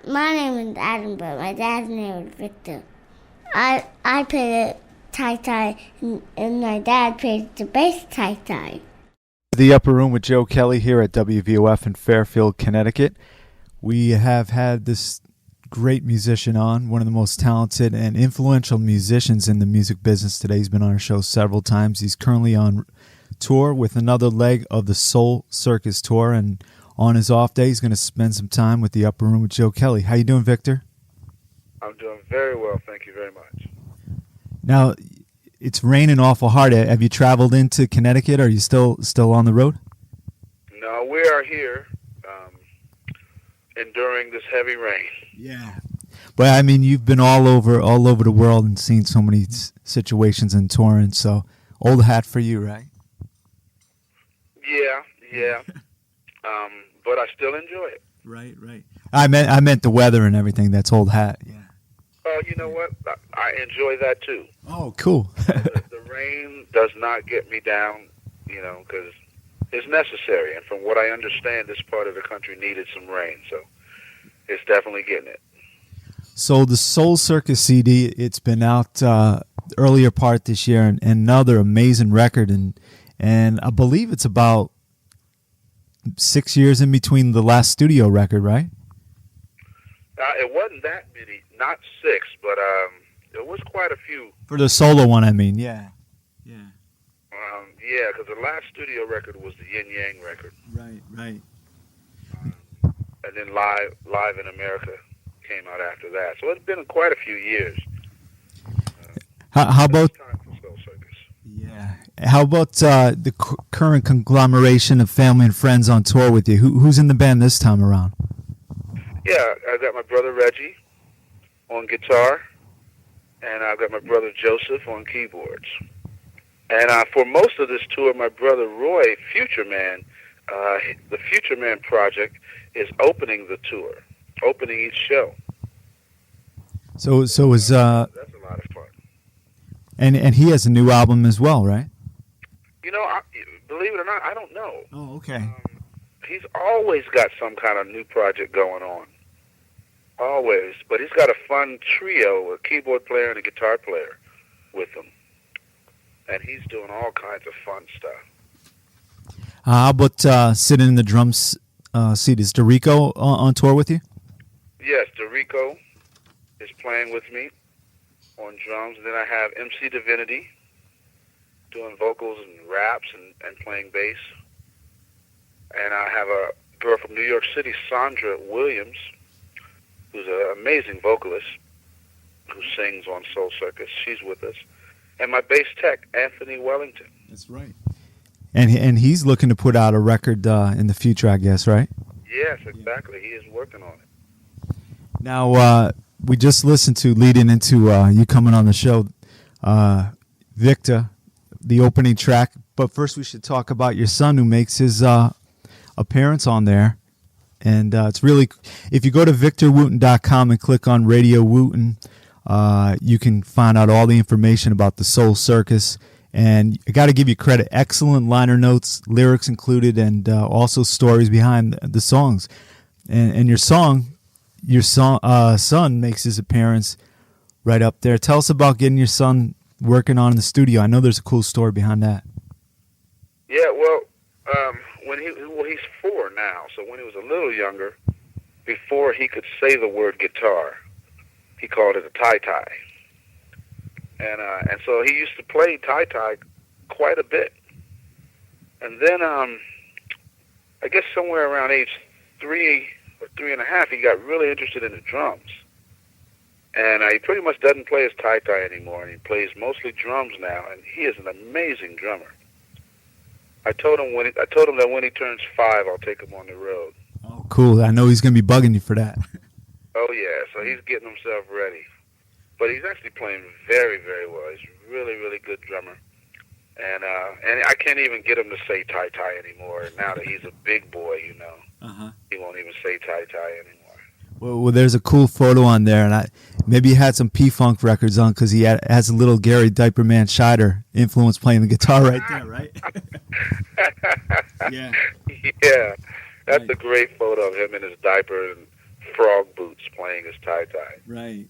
My name is Adam, but my dad's name is Victor. I play the tie-tie, and my dad plays the bass tie-tie. The Upper Room with Joe Kelley here at WVOF in Fairfield, Connecticut. We have had this great musician on, one of the most talented and influential musicians in the music business today. He's been on our show several times. He's currently on tour with another leg of the Soul Circus tour, and on his off day, he's going to spend some time with the Upper Room with Joe Kelley. How you doing, Victor? I'm doing very well, thank you very much. Now, it's raining awful hard. Have you traveled into Connecticut? Or are you still on the road? No, we are here enduring this heavy rain. Yeah. But, I mean, you've been all over the world and seen so many situations in touring, so old hat for you, right? Yeah. But I still enjoy it. Right. I meant the weather and everything. That's old hat, yeah. Oh, you know what? I enjoy that too. Oh, cool. The rain does not get me down, because it's necessary. And from what I understand, this part of the country needed some rain, so it's definitely getting it. So the Soul Circus CD, it's been out earlier part this year, and another amazing record, and I believe it's about 6 years in between the last studio record, right? It wasn't that many, not 6, but it was quite a few. For the solo one, I mean, yeah. Yeah, because the last studio record was the Yin Yang record. Right. And then Live in America came out after that. So it's been quite a few years. How about time for Soul Circus? Yeah. How about the current conglomeration of family and friends on tour with you? Who's in the band this time around? Yeah, I got my brother Reggie on guitar, and I've got my brother Joseph on keyboards. And for most of this tour, my brother Roy, Future Man, the Future Man project is opening the tour, opening each show. So is that's a lot of fun. And he has a new album as well, right? Believe it or not, I don't know. Oh, okay. He's always got some kind of new project going on. Always. But he's got a fun trio, a keyboard player and a guitar player with him. And he's doing all kinds of fun stuff. How about sitting in the drums seat? Is Dorico on tour with you? Yes, Dorico is playing with me on drums. And then I have MC Divinity doing vocals and raps and playing bass. And I have a girl from New York City, Sandra Williams, who's an amazing vocalist who sings on Soul Circus. She's with us. And my bass tech, Anthony Wellington. That's right. And he's looking to put out a record in the future, I guess, right? Yes, exactly. He is working on it. Now, we just listened to, leading into you coming on the show, Victor, the opening track. But first we should talk about your son who makes his appearance on there. And it's really, if you go to victorwooten.com and click on Radio Wooten, you can find out all the information about the Soul Circus. And I got to give you credit. Excellent liner notes, lyrics included, and also stories behind the songs. And your son makes his appearance right up there. Tell us about getting your son working on in the studio. I know there's a cool story behind that. Yeah, well, he's 4 now. So when he was a little younger, before he could say the word guitar, he called it a tie-tie. And so he used to play tie-tie quite a bit. And then I guess somewhere around age 3 or 3.5, he got really interested in the drums. And he pretty much doesn't play his tie-tie anymore, and he plays mostly drums now, and he is an amazing drummer. I told him that when he turns 5, I'll take him on the road. Oh, cool. I know he's going to be bugging you for that. Oh, yeah. So he's getting himself ready. But he's actually playing very, very well. He's a really, really good drummer. And I can't even get him to say tie-tie anymore. And now that he's a big boy, he won't even say tie-tie anymore. Well, there's a cool photo on there, and maybe he had some P-Funk records on because he has a little Gary Diaper Man Scheider influence playing the guitar right there, right? Yeah. That's a great photo of him in his diaper and frog boots playing. playing his tie-tie. Right.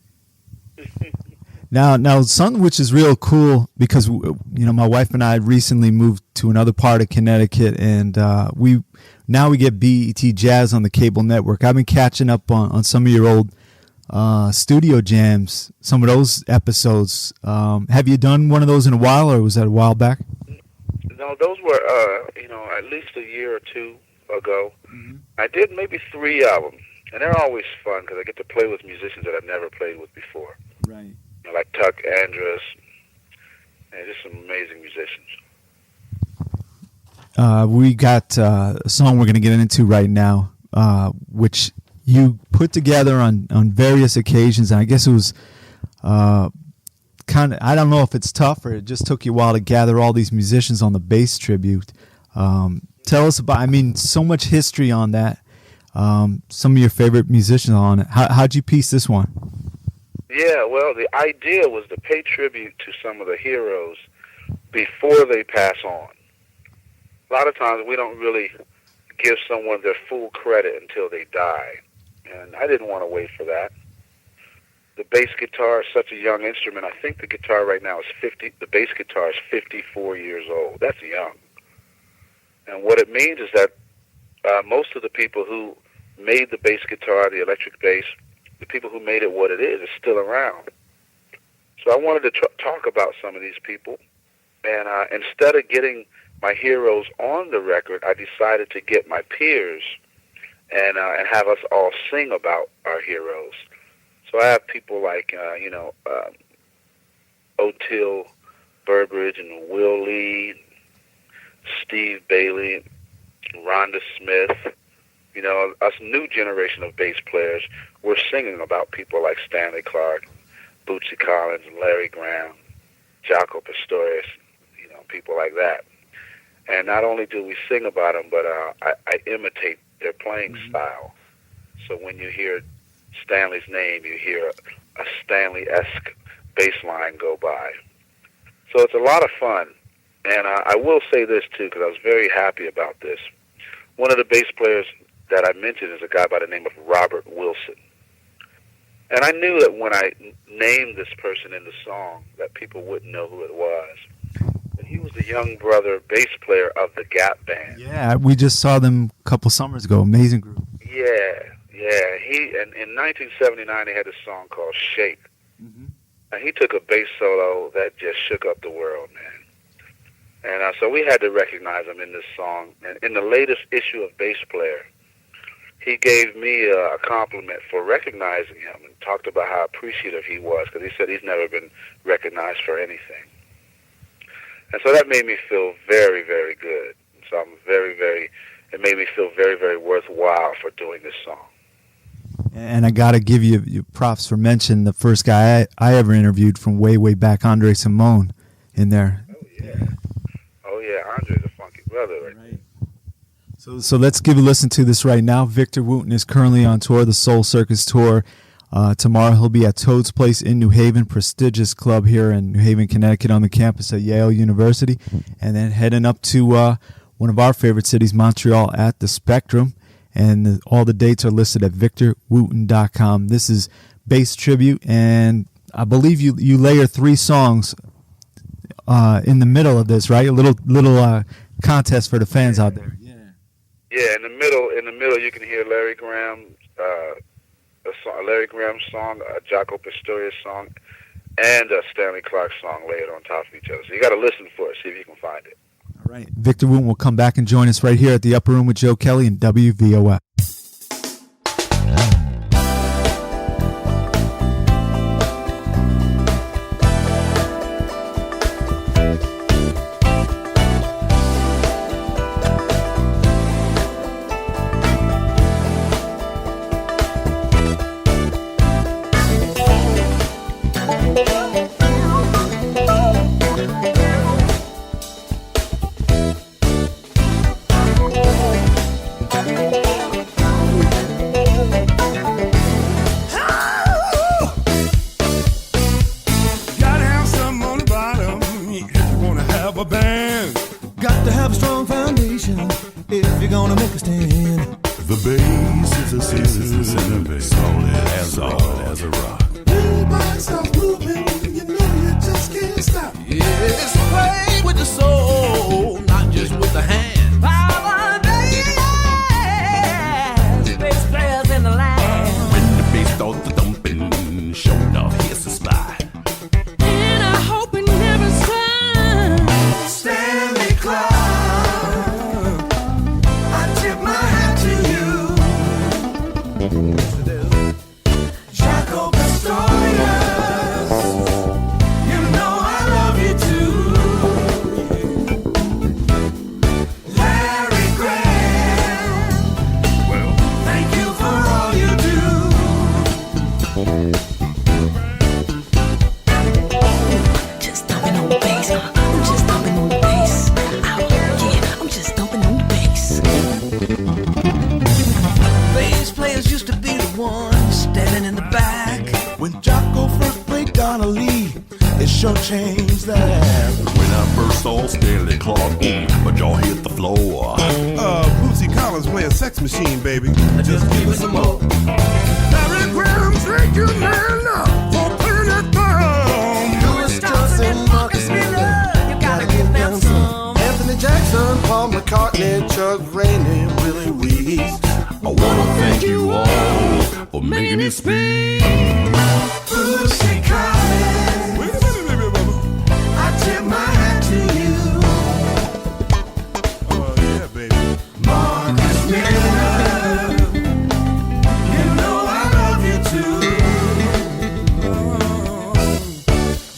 Now, something which is real cool because my wife and I recently moved to another part of Connecticut, and we get BET Jazz on the cable network. I've been catching up on some of your old studio jams, some of those episodes. Have you done one of those in a while, or was that a while back? No, those were at least a year or two ago. Mm-hmm. I did maybe 3 of them, and they're always fun because I get to play with musicians that I've never played with before. Right. Like Tuck Andrus, and just some amazing musicians. We got a song we're going to get into right now, which you put together on various occasions, and I guess it was kind of, I don't know if it's tough or it just took you a while to gather all these musicians on the bass tribute. Tell us about, so much history on that, some of your favorite musicians on it. How'd you piece this one? Yeah, well, the idea was to pay tribute to some of the heroes before they pass on. A lot of times we don't really give someone their full credit until they die, and I didn't want to wait for that. The bass guitar is such a young instrument. I think the guitar right now is the bass guitar is 54 years old. That's young. And what it means is that most of the people who made the bass guitar, the electric bass, the people who made it what it is still around. So I wanted to talk about some of these people. And instead of getting my heroes on the record, I decided to get my peers and have us all sing about our heroes. So I have people like, Otil Burbridge and Will Lee, Steve Bailey, Rhonda Smith, us new generation of bass players. We're singing about people like Stanley Clarke, Bootsy Collins, Larry Graham, Jaco Pastorius, people like that. And not only do we sing about them, but I imitate their playing style. So when you hear Stanley's name, you hear a Stanley-esque bass line go by. So it's a lot of fun. And I will say this, too, because I was very happy about this. One of the bass players that I mentioned is a guy by the name of Robert Wilson. And I knew that when I named this person in the song that people wouldn't know who it was. But he was the young brother bass player of the Gap Band. Yeah, we just saw them a couple summers ago. Amazing group. Yeah. In 1979, they had a song called Shake. Mm-hmm. And he took a bass solo that just shook up the world, man. And so we had to recognize him in this song. And in the latest issue of Bass Player, he gave me a compliment for recognizing him and talked about how appreciative he was, because he said he's never been recognized for anything. And so that made me feel very, very good. So it made me feel very, very worthwhile for doing this song. And I got to give you props for mentioning the first guy I ever interviewed from way, way back, André Cymone, in there. Oh, yeah, Andre's a funky brother right. So let's give a listen to this right now. Victor Wooten is currently on tour, the Soul Circus tour. Tomorrow he'll be at Toad's Place in New Haven, prestigious club here in New Haven, Connecticut, on the campus at Yale University. And then heading up to one of our favorite cities, Montreal, at the Spectrum. And all the dates are listed at victorwooten.com. This is Bass Tribute, and I believe you layer 3 songs in the middle of this, right? A little contest for the fans out there. Yeah. In the middle, you can hear Larry Graham, a Larry Graham song, a Jaco Pastorius song, and a Stanley Clarke song layered on top of each other. So you got to listen for it, see if you can find it. All right. Victor Wooten will come back and join us right here at the Upper Room with Joe Kelley and WVOF. standing in the back. When Jaco first played Donnelly, it sure changed that. When I first saw Stanley Clarke, but y'all hit the floor. Bootsy Collins playing Sex Machine, baby. Just give us some more. Larry Graham, thank you, man, for playing that thumb. Louis Johnson, Marcus Miller, you gotta give them some. Anthony Jackson, Paul McCartney, Chuck Rainey, Willie Weeks. I wanna thank you all for making it speak. Bootsy Collins, Wait a minute, baby. I tip my hat to you. Oh, yeah, baby. Marcus Miller, you know I love you too.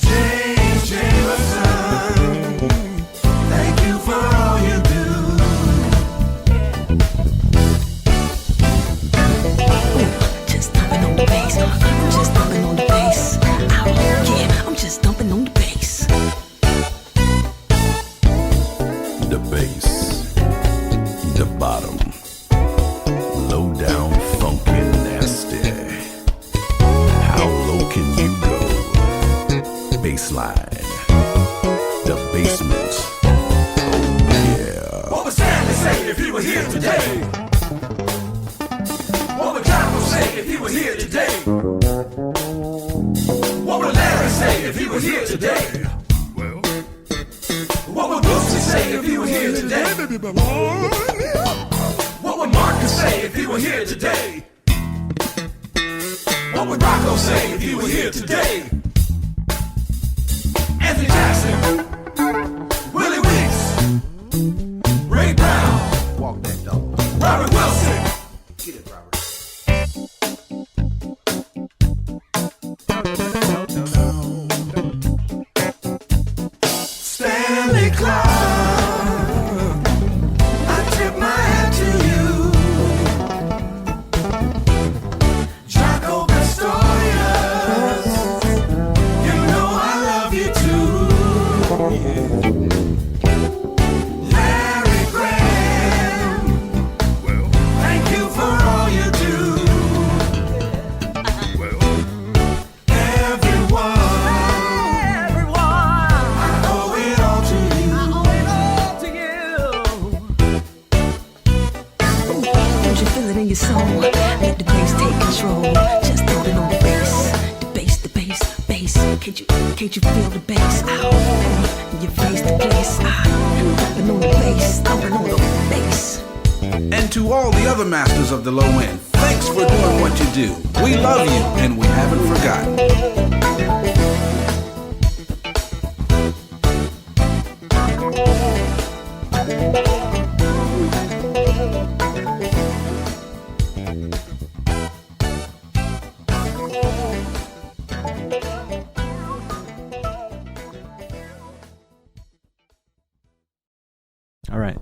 James Jamerson, thank you for all you do. Just thumping on the bass, I'm just thumping on the bass. Oh yeah, I'm just thumping on the bass. The bass, the bottom, low down, funky, nasty. How low can you go? Bassline, the basement. Oh yeah. What would Stanley say if he were here today? What would Jaco say if he was here today? What would Larry say if he was here today? Well, What would Bootsy say if he were here today? What would Marcus say if he were here today? What would Rocco say if he were here today? Anthony Jackson, Willie Weeks, Ray Brown, Walk that dog. Robert Wilson. Get it, Robert. Stanley Clarke, I tip my hat to you. Jaco Pastorius, you know I love you too. Larry Graham, well, thank you for all you do. well. Everyone, I owe it all to you. Don't you feel it in your soul? Let the bass take control. Just thumping on the bass. The bass, the bass, bass. Can't you feel the bass? Ow. You face the place. Thumping on the bass, thumping on the bass. And to all the other masters of the low end, thanks for doing what you do. We love you, and we haven't forgotten. All right.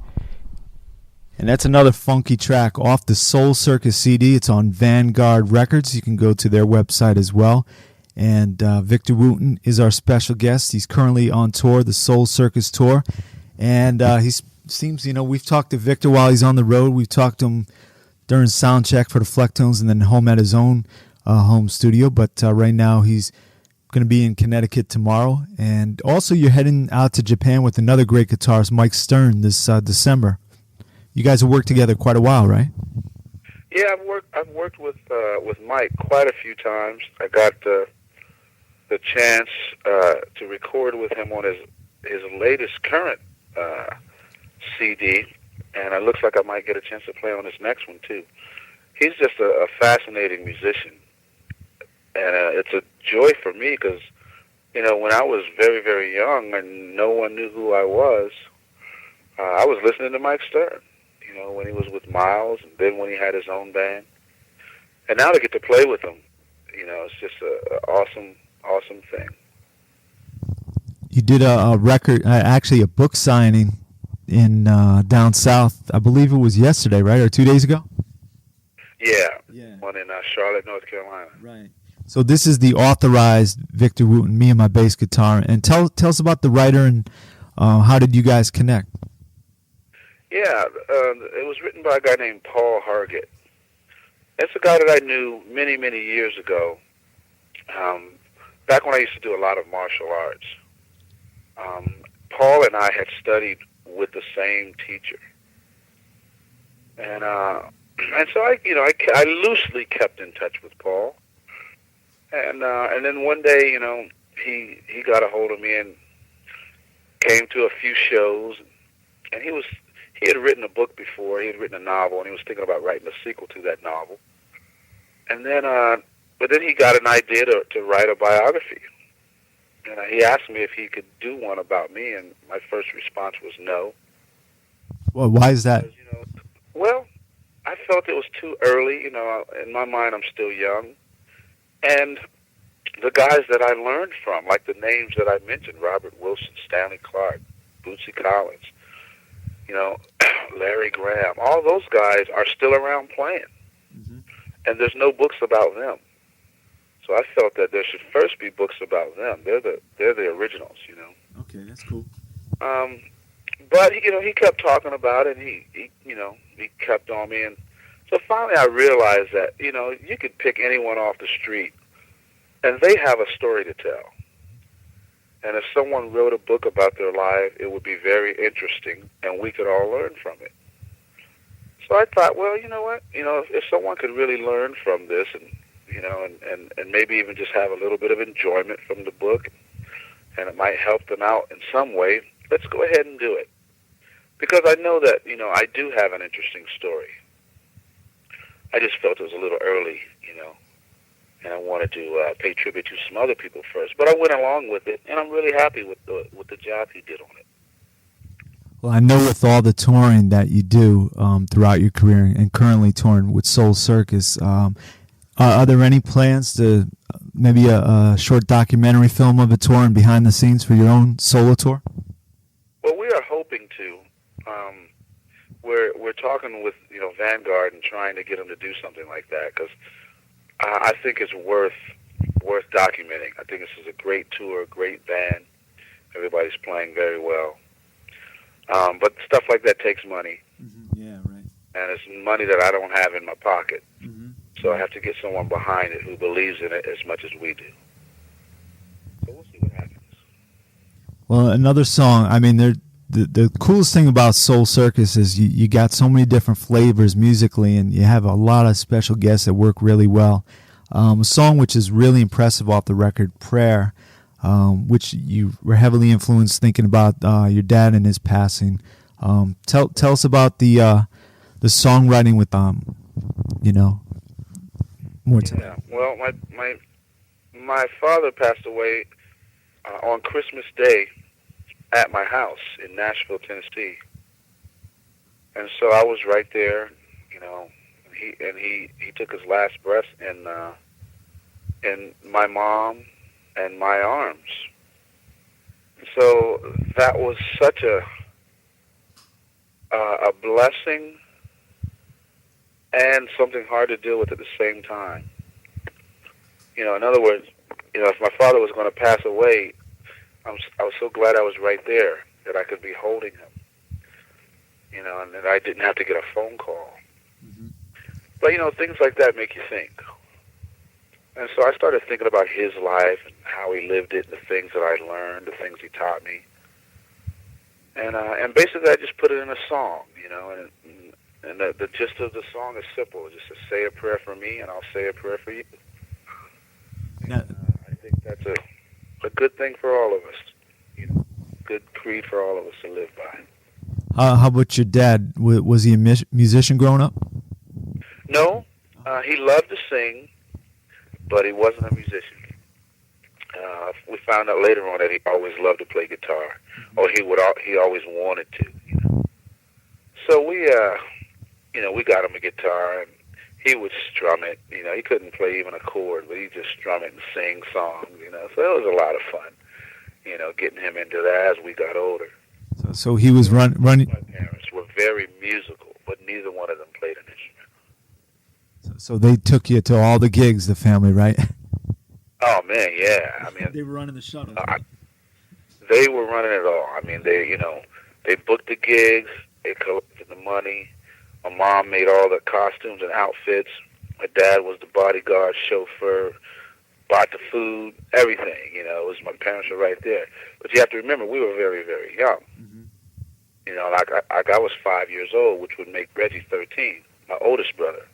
And that's another funky track off the Soul Circus CD. It's on Vanguard Records. You can go to their website as well. And Victor Wooten is our special guest. He's currently on tour, the Soul Circus tour. And he seems, we've talked to Victor while he's on the road. We've talked to him during sound check for the Flecktones and then home at his own home studio. But right now he's going to be in Connecticut tomorrow. And also you're heading out to Japan with another great guitarist, Mike Stern, this December. You guys have worked together quite a while, right? Yeah, I've worked with Mike quite a few times. I got the chance to record with him on his latest current CD, and it looks like I might get a chance to play on his next one too. He's just a fascinating musician, and it's a joy for me because when I was very, very young and no one knew who I was was listening to Mike Stern. When he was with Miles, and then when he had his own band. And now to get to play with him, it's just an awesome thing. You did a record, actually a book signing in down south. I believe it was yesterday, right, or 2 days ago? Yeah. Yeah. One in Charlotte, North Carolina. Right. So this is the authorized Victor Wooten, Me and My Bass Guitar. And tell us about the writer and how did you guys connect? Yeah, it was written by a guy named Paul Hargett, It's a guy that I knew many, many years ago, back when I used to do a lot of martial arts. Paul and I had studied with the same teacher. And so I loosely kept in touch with Paul. And then one day, he got a hold of me and came to a few shows. And he had written a book before. He had written a novel, and he was thinking about writing a sequel to that novel. And then, but then he got an idea to write a biography. And he asked me if he could do one about me, and my first response was no. Well, why is that? Because, well, I felt it was too early. In my mind, I'm still young. And the guys that I learned from, like the names that I mentioned, Robert Wilson, Stanley Clarke, Bootsy Collins, Larry Graham, all those guys are still around playing. Mm-hmm. And there's no books about them. So I felt that there should first be books about them. They're the originals, Okay, that's cool. But he kept talking about it. And he kept on me, and so finally I realized that you could pick anyone off the street, and they have a story to tell. And if someone wrote a book about their life, it would be very interesting, and we could all learn from it. So I thought, well, you know what? If someone could really learn from this, and maybe even just have a little bit of enjoyment from the book, and it might help them out in some way, let's go ahead and do it. Because I know that, I do have an interesting story. I just felt it was a little early, and I wanted to pay tribute to some other people first. But I went along with it, and I'm really happy with the job he did on it. Well, I know with all the touring that you do throughout your career and currently touring with Soul Circus, are there any plans to maybe a short documentary film of a tour and behind the scenes for your own solo tour? Well, we are hoping to. We're talking with Vanguard and trying to get them to do something like that, because I think it's worth documenting. I think this is a great tour, great band. Everybody's playing very well. But stuff like that takes money. Mm-hmm. Yeah, right. And it's money that I don't have in my pocket. Mm-hmm. So I have to get someone behind it who believes in it as much as we do. So we'll see what happens. Well, another song, I mean, the coolest thing about Soul Circus is you got so many different flavors musically, and you have a lot of special guests that work really well. A song which is really impressive off the record, Prayer, which you were heavily influenced thinking about your dad and his passing. Tell us about the songwriting with more time. Yeah, well, my father passed away on Christmas Day at my house in Nashville, Tennessee, and so I was right there. He took his last breath in my mom and my arms. So that was such a blessing and something hard to deal with at the same time. In other words, if my father was going to pass away, I was so glad I was right there, that I could be holding him, and that I didn't have to get a phone call. Mm-hmm. But, things like that make you think. And so I started thinking about his life and how he lived it, the things that I learned, the things he taught me. And basically I just put it in a song, and the gist of the song is simple. Just to say a prayer for me, and I'll say a prayer for you. Now, I think that's a good thing for all of us, good creed for all of us to live by. How about your dad? Was he a musician growing up? No, he loved to sing, but he wasn't a musician. We found out later on that he always loved to play guitar, or he always wanted to. So we got him a guitar, and he would strum it. He couldn't play even a chord, but he'd just strum it and sing songs. So it was a lot of fun. Getting him into that as we got older. So he was running. My parents were very musical, but neither one of them played an instrument. So they took you to all the gigs, the family, right? Oh man, yeah. They were running the shuttle. They were running it all. They booked the gigs, they collected the money. My mom made all the costumes and outfits. My dad was the bodyguard, chauffeur, bought the food, everything. You know, it was my parents were right there. But you have to remember, we were very, very young. Mm-hmm. You know, like I was 5 years old, which would make Reggie 13, my oldest brother.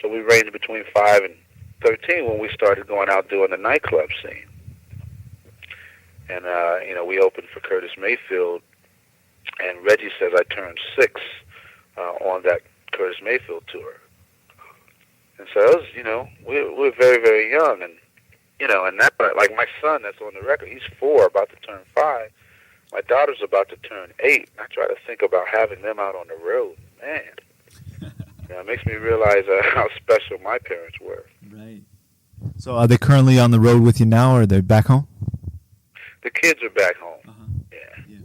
So we ranged between 5 and 13 when we started going out doing the nightclub scene. And, you know, we opened for Curtis Mayfield, and Reggie says I turned 6 on that Curtis Mayfield tour. And so it was, you know, we're very, very young. And, you know, and that, like my son that's on the record, he's 4, about to turn 5. My daughter's about to turn 8. I try to think about having them out on the road. Man, you know, it makes me realize how special my parents were. Right. So are they currently on the road with you now, or are they back home? The kids are back home. Uh-huh. Yeah.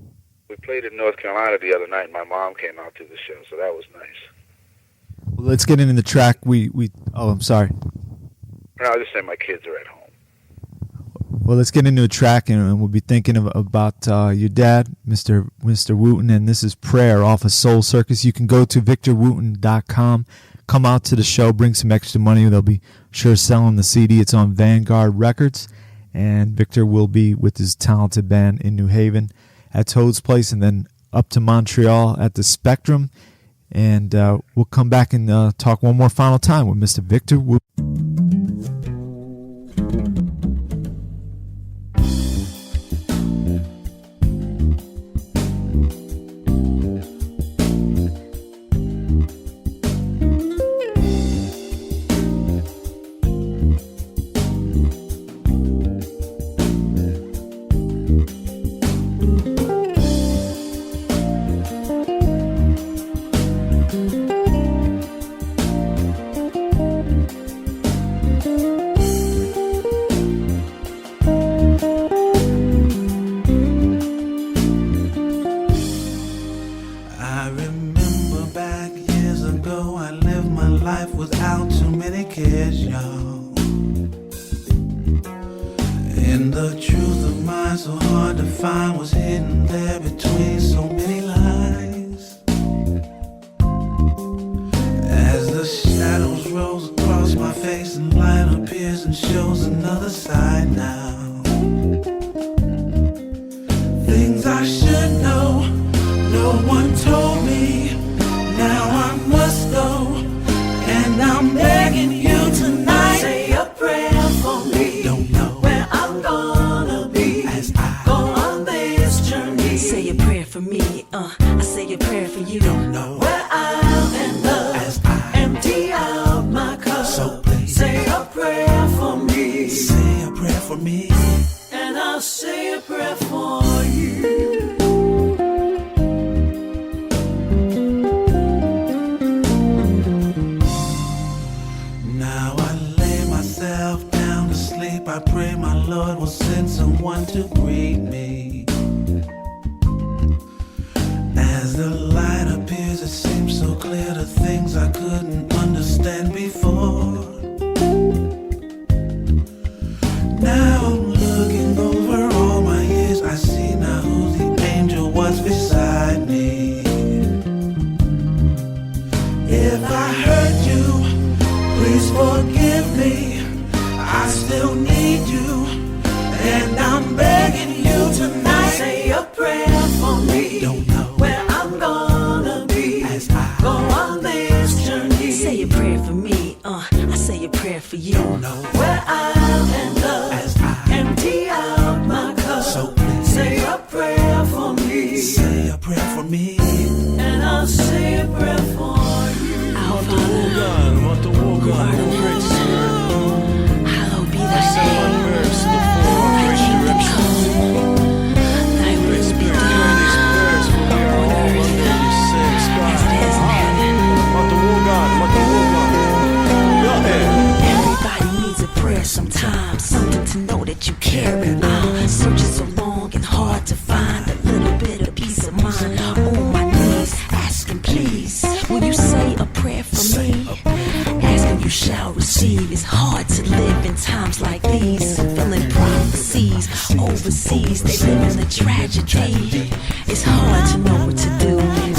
We played in North Carolina the other night, and my mom came out to the show, so that was nice. Well, let's get into the track. Oh, I'm sorry. No, I was just saying my kids are at home. Well, let's get into a track, and we'll be thinking about your dad, Mr. Wooten, and this is Prayer off of Soul Circus. You can go to victorwooten.com, come out to the show, bring some extra money. They'll be sure selling the CD. It's on Vanguard Records, and Victor will be with his talented band in New Haven at Toad's Place, and then up to Montreal at the Spectrum. And we'll come back and talk one more final time with Mr. Victor Wooten.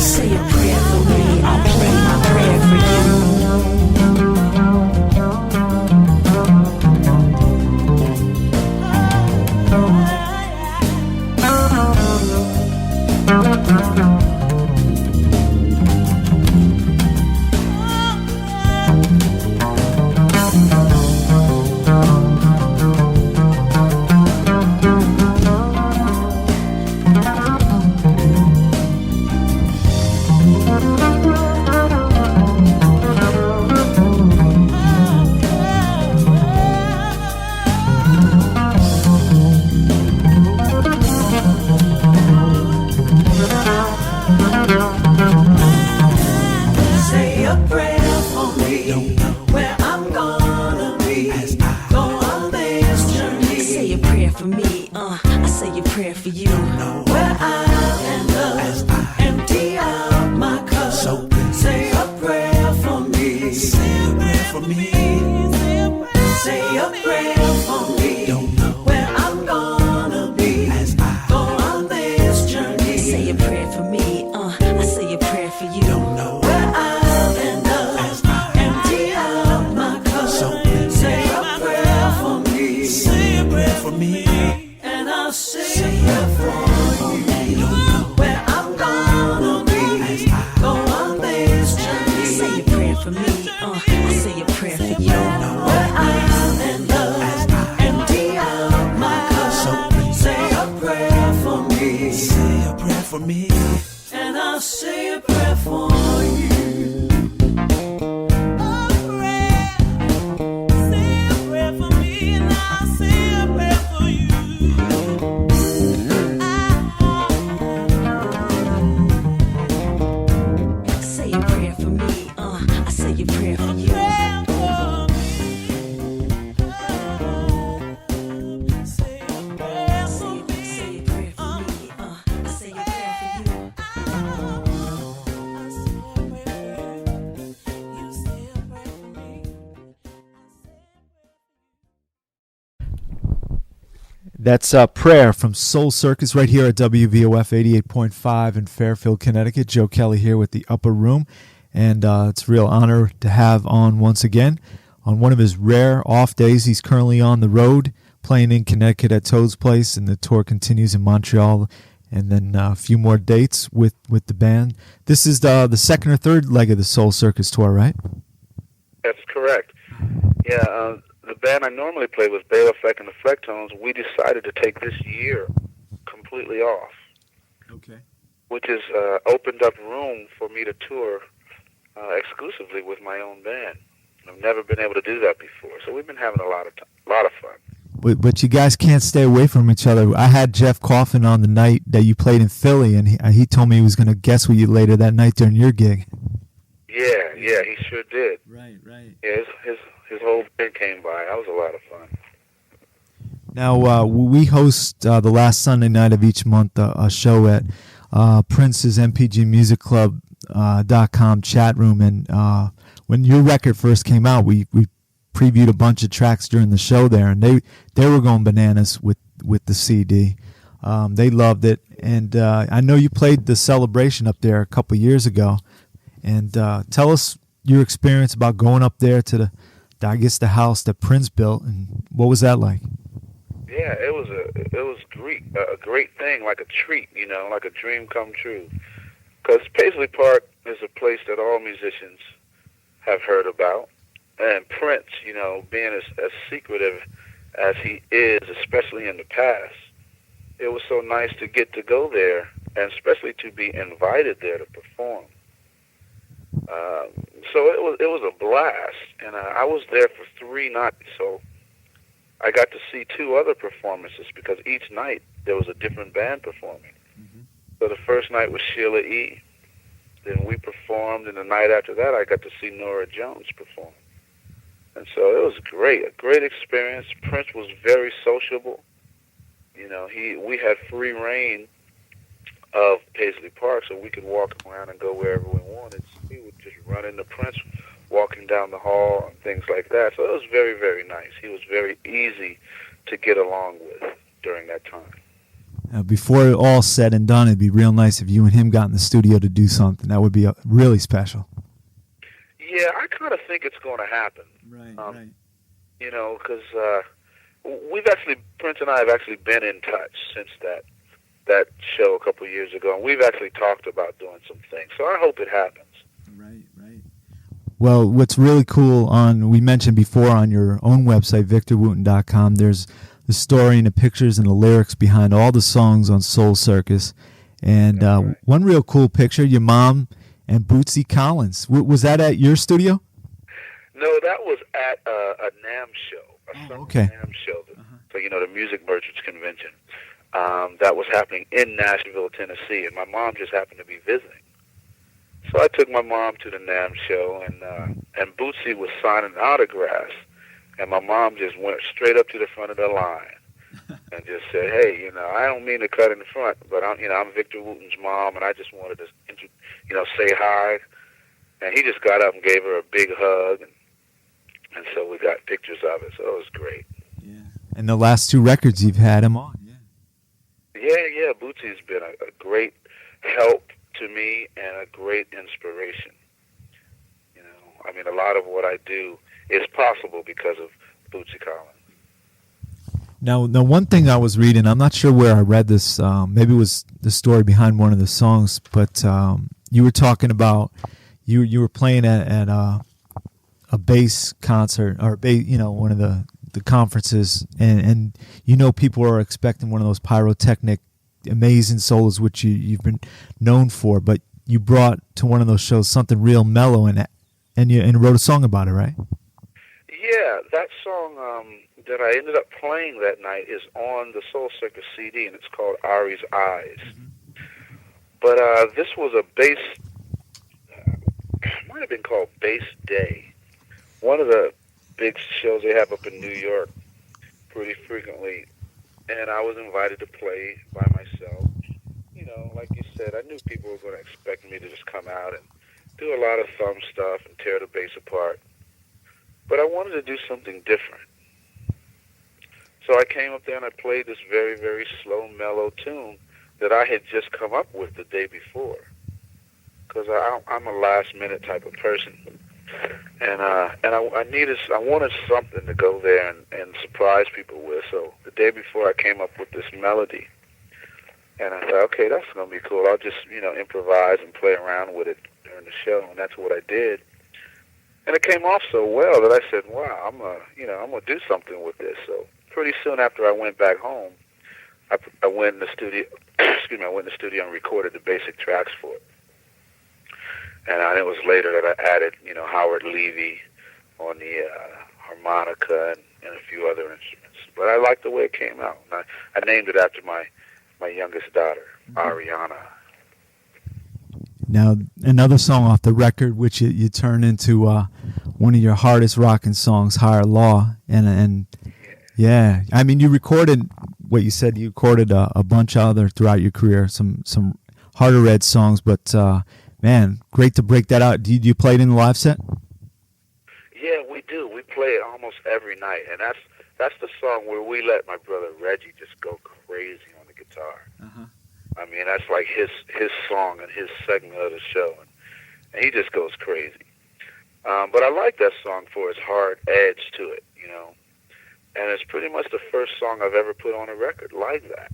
Say a prayer for me, I'll pray my prayer for you. prayer for me. Don't know where I'm gonna be as I go on this journey. Say a prayer for me, I say a prayer for you. Don't know where I'll end up as I empty out my cup. So say a prayer for me. Say a prayer for me. And I'll say a prayer for you. Don't know where I'm gonna be as I go on this journey. Say a prayer for me, I say a prayer for you. Don't know where I'll end up as I empty out my cup. So say a prayer for me. Say a prayer for me. And I'll say a prayer for you. That's Prayer from Soul Circus right here at WVOF 88.5 in Fairfield, Connecticut. Joe Kelley here with the Upper Room, and it's a real honor to have on once again on one of his rare off days. He's currently on the road playing in Connecticut at Toad's Place, and the tour continues in Montreal, and then a few more dates with the band. This is the second or third leg of the Soul Circus tour, right? That's correct. Yeah, the band I normally play with, Bela Fleck and the Flecktones, we decided to take this year completely off. Okay. Which has opened up room for me to tour exclusively with my own band. I've never been able to do that before, so we've been having a lot of fun. But you guys can't stay away from each other. I had Jeff Coffin on the night that you played in Philly, and he told me he was going to guess with you later that night during your gig. Yeah, he sure did. Right. Yeah, his whole band came by. That was a lot of fun. Now, we host the last Sunday night of each month a show at Prince's MPGMusicClub.com chat room, and when your record first came out, we previewed a bunch of tracks during the show there, and they were going bananas with the CD. They loved it, and I know you played the Celebration up there a couple years ago, and tell us your experience about going up there to the house that Prince built, and what was that like? Yeah, it was a great thing, like a treat, like a dream come true. Because Paisley Park is a place that all musicians have heard about, and Prince, being as secretive as he is, especially in the past, it was so nice to get to go there, and especially to be invited there to perform. So it was a blast, and I was there for 3 nights, so I got to see 2 other performances, because each night there was a different band performing. Mm-hmm. So the first night was Sheila E. Then we performed, and the night after that I got to see Norah Jones perform. And so it was a great experience. Prince was very sociable. We had free reign of Paisley Park, so we could walk around and go wherever we wanted. We would just run into Prince walking down the hall and things like that. So it was very, very nice. He was very easy to get along with during that time. Before it all said and done, it'd be real nice if you and him got in the studio to do something. That would be really special. Yeah, I kind of think it's going to happen. Right. Because Prince and I have actually been in touch since that show a couple of years ago, and we've actually talked about doing some things. So I hope it happens. Right. Well, what's really cool we mentioned before on your own website, VictorWooten.com, there's the story and the pictures and the lyrics behind all the songs on Soul Circus. And one real cool picture, your mom and Bootsy Collins. Was that at your studio? No, that was at a NAMM show, NAMM show, so the Music Merchants Convention. That was happening in Nashville, Tennessee, and my mom just happened to be visiting. So I took my mom to the NAMM show, and Bootsy was signing autographs, and my mom just went straight up to the front of the line and just said, "Hey, I don't mean to cut in front, but I'm Victor Wooten's mom, and I just wanted to, say hi." And he just got up and gave her a big hug, and so we got pictures of it. So it was great. And the last 2 records you've had him on. Yeah. Bootsy's been a great help to me and a great inspiration. You know, I mean, a lot of what I do is possible because of Bootsy Collins. Now, one thing I was reading, I'm not sure where I read this. Maybe it was the story behind one of the songs, but you were talking about you were playing at a bass concert or one of the conferences, and people are expecting one of those pyrotechnic amazing solos which you've been known for, but you brought to one of those shows something real mellow and you wrote a song about it, right? Yeah, that song that I ended up playing that night is on the Soul Circus CD, and it's called Ari's Eyes. But this was a bass, might have been called Bass Day. One of the big shows they have up in New York pretty frequently, and I was invited to play by myself. You know, like you said, I knew people were going to expect me to just come out and do a lot of thumb stuff and tear the bass apart. But I wanted to do something different. So I came up there and I played this very, very slow, mellow tune that I had just come up with the day before. Because I'm a last-minute type of person. And I wanted something to go there and surprise people with. So the day before I came up with this melody. And I thought, okay, that's going to be cool. I'll just, improvise and play around with it during the show. And that's what I did. And it came off so well that I said, wow, I'm going to do something with this. So pretty soon after I went back home, I went in the studio, I went in the studio and recorded the basic tracks for it. And it was later that I added, Howard Levy on the harmonica and a few other instruments. But I liked the way it came out. And I named it after my youngest daughter, Ariana. Now, another song off the record, which you turn into one of your hardest rocking songs, Higher Law. And yeah, I mean, you recorded what you said. You recorded a bunch of other throughout your career, some harder red songs. But man, great to break that out. Do you play it in the live set? Yeah, we do. We play it almost every night, and that's the song where we let my brother Reggie just go crazy on the guitar. Uh-huh. I mean, that's like his song and his segment of the show, and he just goes crazy. But I like that song for its hard edge to it, and it's pretty much the first song I've ever put on a record like that.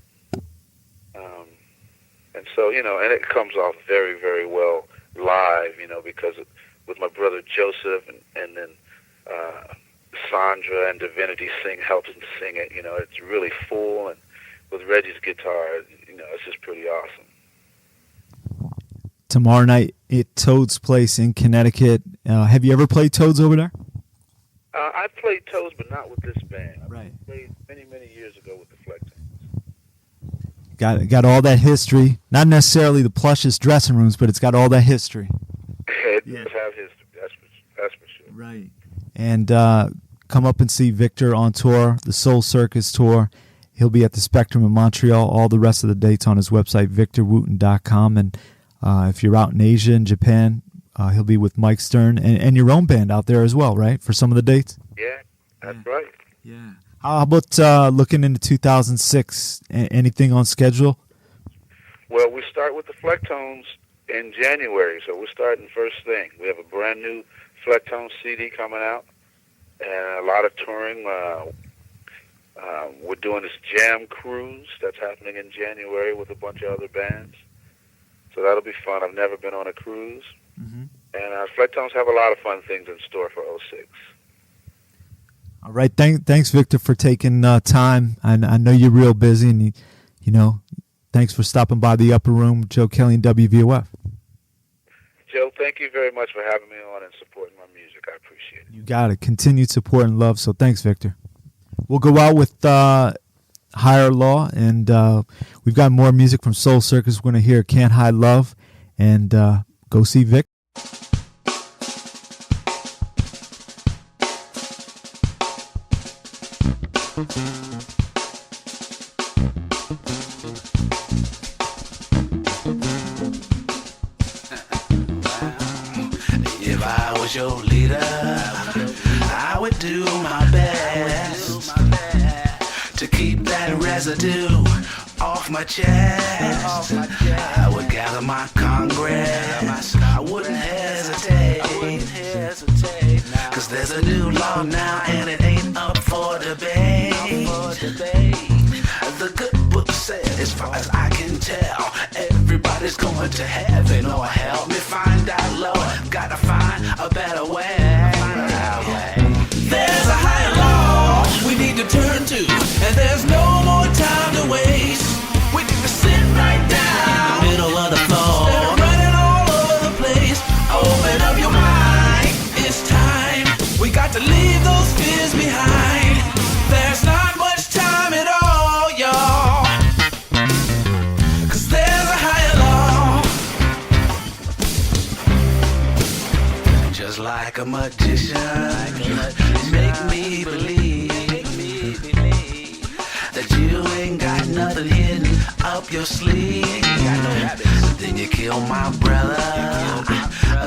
And so, and it comes off very, very well live, because with my brother Joseph and then Sandra and Divinity helps him sing it, it's really full, and with Reggie's guitar, it's just pretty awesome. Tomorrow night at Toad's Place in Connecticut. Have you ever played Toad's over there? I played Toad's, but not with this band. Right. I played many, many years ago with the Flex. Got all that history. Not necessarily the plushest dressing rooms, but it's got all that history. It does have history. That's for sure. Right. And come up and see Victor on tour, the Soul Circus tour. He'll be at the Spectrum in Montreal. All the rest of the dates on his website, victorwooten.com. And if you're out in Asia and Japan, he'll be with Mike Stern and your own band out there as well, right, for some of the dates? Yeah, that's right. Yeah. How about looking into 2006? Anything on schedule? Well, we start with the Flecktones in January, so we're starting first thing. We have a brand new Flecktones CD coming out, and a lot of touring. We're doing this jam cruise that's happening in January with a bunch of other bands, so that'll be fun. I've never been on a cruise, and Flecktones have a lot of fun things in store for 06. All right, thanks, Victor, for taking time. I know you're real busy, and thanks for stopping by the Upper Room, Joe Kelley and WVOF. Joe, thank you very much for having me on and supporting my music. I appreciate it. You got it. Continued support and love, so thanks, Victor. We'll go out with Higher Law, and we've got more music from Soul Circus. We're going to hear Can't Hide Love, and go see Vic. If I was your leader, I would do my best residue off my chest. I would gather my Congress. I wouldn't hesitate. Cause there's a new law now and it ain't up for debate. The good book said, as far as I can tell, everybody's going to heaven or help me find out, Lord. Gotta find a better way. There's a higher law we need to turn to, and there's no more time to waste. We need to sit right down in the middle of the floor. Instead of running all over the place, open up your mind. It's time. We got to leave those fears behind. There's not much time at all, y'all. Cause there's a higher law. Just like a magician, make me believe that you ain't got nothing hidden up your sleeve. Then you kill my brother,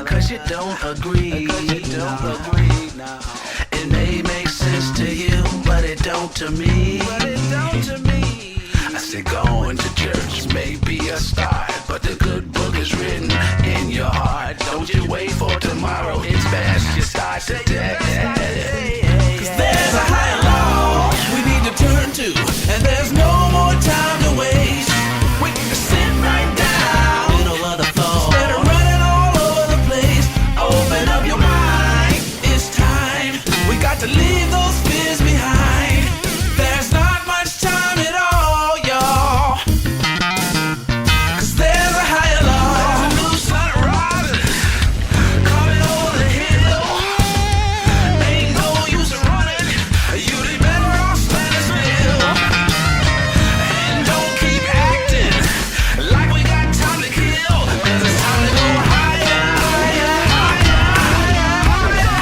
cause you don't agree. It may make sense to you, but it don't to me. I say going to church may be a start, but the good book is written in your heart. Don't you wait for tomorrow, it's best you start today. Cause there's a higher law we need to turn to, and there's no more time to waste. We need to sit right down, middle of the floor. Instead of running all over the place, open up your mind. It's time. We got to leave those fears behind. There's not much time at all, y'all. Cause there's a higher law. There's a new son of Robin coming over the hill. Ain't no use in running. You'd be better off standing still. And don't keep acting like we got time to kill. Cause it's time to go higher, higher, higher, higher.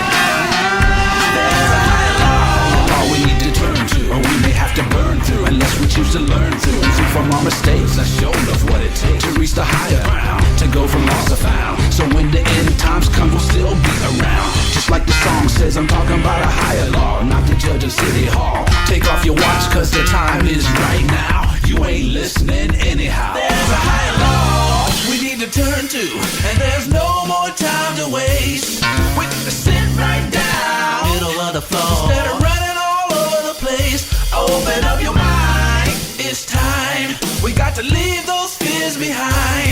There's a higher law. All we need to turn to, or we may have to burn through, unless we choose to learn through. And from our mistakes, I showed us what it takes to reach the higher ground, to go from lost to found. So when the end times come, we'll still be around. Just like the song says, I'm talking about a higher law, not the judge of City Hall. Take off your watch, cause the time is right now. You ain't listening anyhow. There's a higher law we need to turn to, and there's no more time to waste. We need to sit right down, middle of the floor. Instead of running all over the place, open up your mind. It's time. We got to leave those fears behind.